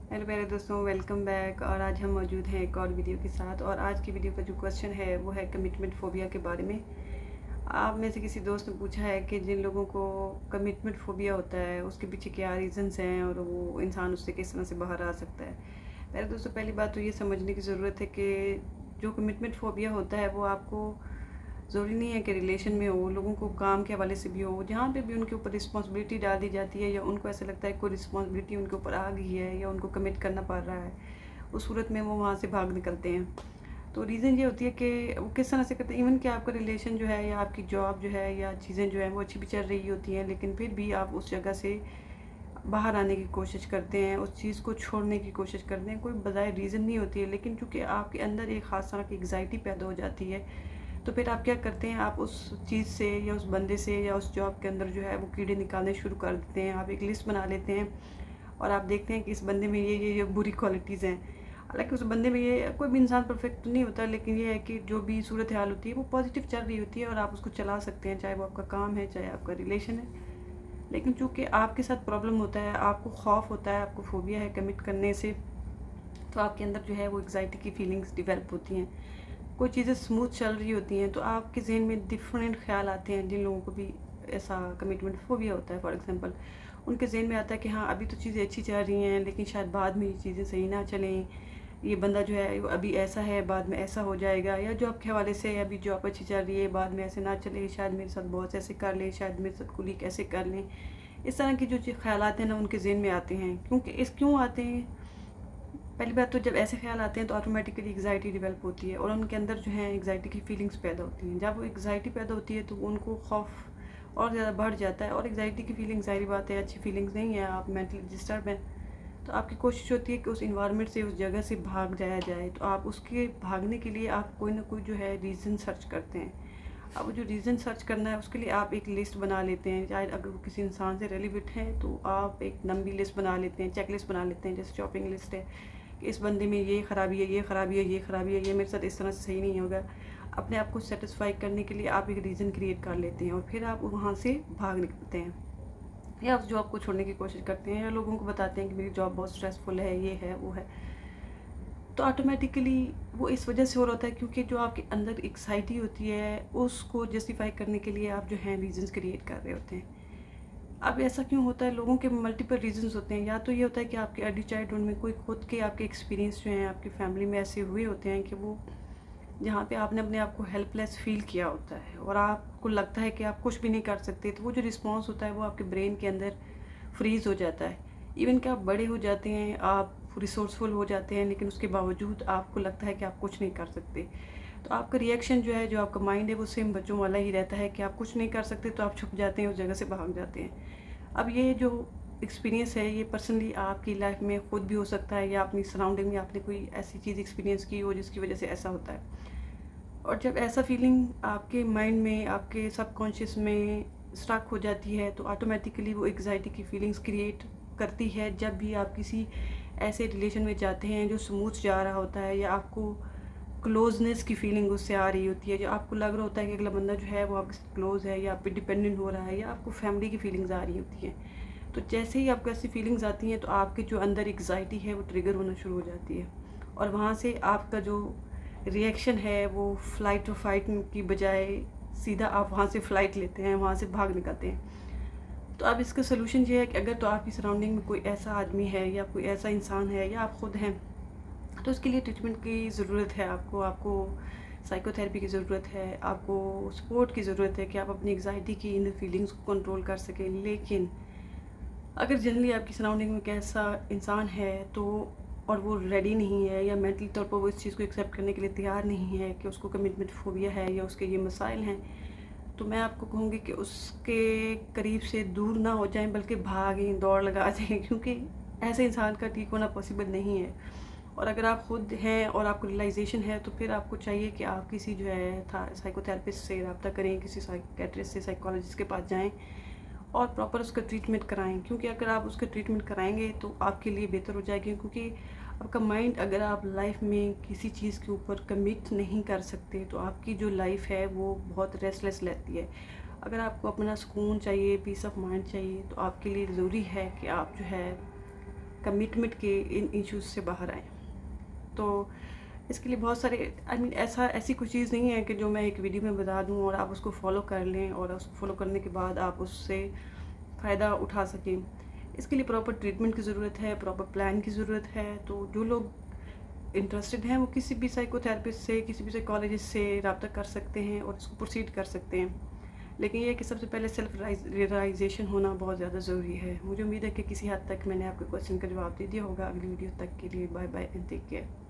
Hello प्यारे दोस्तों, welcome back. और आज हम मौजूद हैं एक और वीडियो के साथ। और आज की वीडियो का जो क्वेश्चन है वो है कमिटमेंट फोबिया के बारे में। आप में से किसी दोस्त ने पूछा है कि जिन लोगों को कमिटमेंट फोबिया होता है उसके पीछे क्या रीज़न्स हैं और वो इंसान उससे किस तरह से बाहर आ सकता है। प्यारे दोस्तों, पहली बात तो ये समझने की ज़रूरत है कि जो कमिटमेंट फोबिया होता है वो आपको ज़रूरी नहीं है कि रिलेशन में हो, लोगों को काम के हवाले से भी हो, जहाँ पे भी उनके ऊपर रिस्पॉन्सिबिलिटी डाल दी जाती है या उनको ऐसा लगता है कोई रिस्पॉन्सिबिलिटी उनके ऊपर आ गई है या उनको कमिट करना पड़ रहा है, उस सूरत में वो वहाँ से भाग निकलते हैं। तो रीज़न ये होती है कि वो किस तरह से करते हैं। इवन कि आपका रिलेशन जो है या आपकी जॉब जो है या चीज़ें जो हैं वो अच्छी भी चल रही होती हैं, लेकिन फिर भी आप उस जगह से बाहर आने की कोशिश करते हैं, उस चीज़ को छोड़ने की कोशिश करते हैं। कोई बजाय रीज़न नहीं होती है, लेकिन चूँकि आपके अंदर एक ख़ास तरह की एग्ज़ाइटी पैदा हो जाती है, तो फिर आप क्या करते हैं, आप उस चीज़ से या उस बंदे से या उस जॉब के अंदर जो है वो कीड़े निकालने शुरू कर देते हैं। आप एक लिस्ट बना लेते हैं और आप देखते हैं कि इस बंदे में ये बुरी क्वालिटीज़ हैं। हालांकि उस बंदे में ये, कोई भी इंसान परफेक्ट नहीं होता, लेकिन ये है कि जो भी सूरत हाल होती है वो पॉजिटिव चल रही होती है और आप उसको चला सकते हैं, चाहे वो आपका काम है चाहे आपका रिलेशन है। लेकिन चूँकि आपके साथ प्रॉब्लम होता है, आपको खौफ होता है, आपको फोबिया है कमिट करने से, तो आपके अंदर जो है वो एग्जाइटी की फीलिंग्स डिवेल्प होती हैं। कोई चीज़ें स्मूथ चल रही होती हैं तो आपके जहन में डिफरेंट ख्याल आते हैं। जिन लोगों को भी ऐसा कमिटमेंट फोबिया होता है, फॉर एग्जांपल, उनके जहन में आता है कि हाँ अभी तो चीज़ें अच्छी चल रही हैं, लेकिन शायद बाद में ये चीज़ें सही ना चलें, ये बंदा जो है अभी ऐसा है, बाद में ऐसा हो जाएगा। या जॉब के हवाले से, अभी जॉब अच्छी चल रही है, बाद में ऐसे ना चले, शायद मेरे साथ बॉस ऐसे कर ले, शायद मेरे साथ कुलीग ऐसे कर लें। इस तरह के जो ख्यालात हैं ना उनके जहन में आते हैं। क्यों आते हैं? पहली बात तो जब ऐसे ख्याल आते हैं तो ऑटोमेटिकली एग्जाइटी डेवलप होती है और उनके अंदर जो है एग्जाइटी की फीलिंग्स पैदा होती हैं। जब वो एग्जाइटी पैदा होती है तो उनको खौफ और ज़्यादा बढ़ जाता है। और एग्जाइटी की फीलिंग, जाहिर बात है, अच्छी फीलिंग्स नहीं है, आप मेंटली डिस्टर्ब हैं, तो आपकी कोशिश होती है कि उस इन्वायरमेंट से, उस जगह से भाग जाया जाए। तो आप उसके भागने के लिए आप कोई ना कोई जो है रीज़न सर्च करते हैं। अब जो रीज़न सर्च करना है उसके लिए आप एक लिस्ट बना लेते हैं। चाहे अगर वो किसी इंसान से रिलेवेंट है तो आप एक लंबी लिस्ट बना लेते हैं, चेक लिस्ट बना लेते हैं, जैसे शॉपिंग लिस्ट है कि इस बंदे में ये ख़राबी है, ये ख़राबी है, ये ख़राबी है, ये मेरे साथ इस तरह से सही नहीं होगा। अपने आप को सेटिस्फाई करने के लिए आप एक रीज़न क्रिएट कर लेते हैं और फिर आप वहाँ से भाग निकलते हैं या उस जॉब को छोड़ने की कोशिश करते हैं या लोगों को बताते हैं कि मेरी जॉब बहुत स्ट्रेसफुल है, ये है, वो है। तो ऑटोमेटिकली वो इस वजह से हो रहा होता है क्योंकि जो आपके अंदर एक्साइटी होती है उसको जस्टिफाई करने के लिए आप जो है रीजंस क्रिएट कर रहे होते हैं। अब ऐसा क्यों होता है? लोगों के मल्टीपल रीजंस होते हैं। या तो ये होता है कि आपके अर्ली चाइल्डहुड में कोई खुद के आपके एक्सपीरियंस जो हैं आपकी फैमिली में ऐसे हुए होते हैं कि वो, जहाँ पे आपने अपने आप को हेल्पलेस फील किया होता है और आपको लगता है कि आप कुछ भी नहीं कर सकते, तो वो जो रिस्पॉन्स होता है वो आपके ब्रेन के अंदर फ्रीज़ हो जाता है। इवन कि आप बड़े हो जाते हैं, आप रिसोर्सफुल हो जाते हैं, लेकिन उसके बावजूद आपको लगता है कि आप कुछ नहीं कर सकते। तो आपका रिएक्शन जो है, जो आपका माइंड है, वो सेम बच्चों वाला ही रहता है कि आप कुछ नहीं कर सकते, तो आप छुप जाते हैं, उस जगह से भाग जाते हैं। अब ये जो एक्सपीरियंस है ये पर्सनली आपकी लाइफ में खुद भी हो सकता है या अपनी सराउंडिंग में आपने कोई ऐसी चीज़ एक्सपीरियंस की हो जिसकी वजह से ऐसा होता है। और जब ऐसा फीलिंग आपके माइंड में, आपके सबकॉन्शियस में स्टक हो जाती है तो ऑटोमेटिकली वो एग्जाइटी की फीलिंग्स क्रिएट करती है। जब भी आप किसी ऐसे रिलेशन में जाते हैं जो स्मूथ जा रहा होता है या आपको क्लोजनेस की फीलिंग उससे आ रही होती है, जो आपको लग रहा होता है कि अगला बंदा जो है वो आपके साथ क्लोज है या आप पे डिपेंडेंट हो रहा है या आपको फैमिली की फीलिंग्स आ रही होती हैं, तो जैसे ही आपको ऐसी फीलिंग्स आती हैं तो आपके जो अंदर एग्जाइटी है वो ट्रिगर होना शुरू हो जाती है और वहाँ से आपका जो रिएक्शन है वो फ़्लाइट और फाइट की बजाय सीधा आप वहाँ से फ़्लाइट लेते हैं, वहाँ से भाग निकलते हैं। तो अब इसका सोल्यूशन ये है कि अगर तो आपकी सराउंडिंग में कोई ऐसा आदमी है या कोई ऐसा इंसान है या आप ख़ुद हैं, तो उसके लिए ट्रीटमेंट की ज़रूरत है। आपको साइकोथेरेपी की ज़रूरत है, आपको सपोर्ट की ज़रूरत है कि आप अपनी एग्जाइटी की इन फीलिंग्स को कंट्रोल कर सकें। लेकिन अगर जनरली आपकी सराउंडिंग में कैसा इंसान है तो, और वो रेडी नहीं है या मेंटली तौर पर वो इस चीज़ को एक्सेप्ट करने के लिए तैयार नहीं है कि उसको कमिटमेंट फोबिया है या उसके ये मसाइल हैं, तो मैं आपको कहूँगी कि उसके करीब से दूर ना हो जाएं, बल्कि भागें, दौड़ लगा जाएं, क्योंकि ऐसे इंसान का ठीक होना पॉसिबल नहीं है। और अगर आप खुद हैं और आपको रियलाइजेशन है तो फिर आपको चाहिए कि आप किसी जो है साइकोथेरेपिस्ट से रब्ता करें, किसी साइकेट्रिस्ट से, साइकोलॉजिस्ट के पास जाएँ और प्रॉपर उसका ट्रीटमेंट कराएं। क्योंकि अगर आप उसका ट्रीटमेंट कराएंगे तो आपके लिए बेहतर हो जाएगी। क्योंकि आपका माइंड, अगर आप लाइफ में किसी चीज़ के ऊपर कमिट नहीं कर सकते तो आपकी जो लाइफ है वो बहुत रेस्टलेस रहती है। अगर आपको अपना सुकून चाहिए, पीस ऑफ माइंड चाहिए, तो आपके लिए ज़रूरी है कि आप जो है कमिटमेंट के इन इश्यूज़ से बाहर आएँ। तो इसके लिए बहुत सारे ऐसी कोई चीज़ नहीं है कि जो मैं एक वीडियो में बता दूँ और आप उसको फॉलो कर लें और उसको फॉलो करने के बाद आप उससे फ़ायदा उठा सकें। इसके लिए प्रॉपर ट्रीटमेंट की ज़रूरत है, प्रॉपर प्लान की ज़रूरत है। तो जो लोग इंटरेस्टेड हैं वो किसी भी साइकोथेरेपिस्ट से, किसी भी साइकोलॉजिस्ट से रब्ता कर सकते हैं और इसको प्रोसीड कर सकते हैं। लेकिन ये है कि सबसे पहले सेल्फ रियलाइजेशन होना बहुत ज़्यादा ज़रूरी है। मुझे उम्मीद है कि किसी हद तक मैंने आपके क्वेश्चन का जवाब दे दिया होगा। अगली वीडियो तक के लिए bye bye and take care.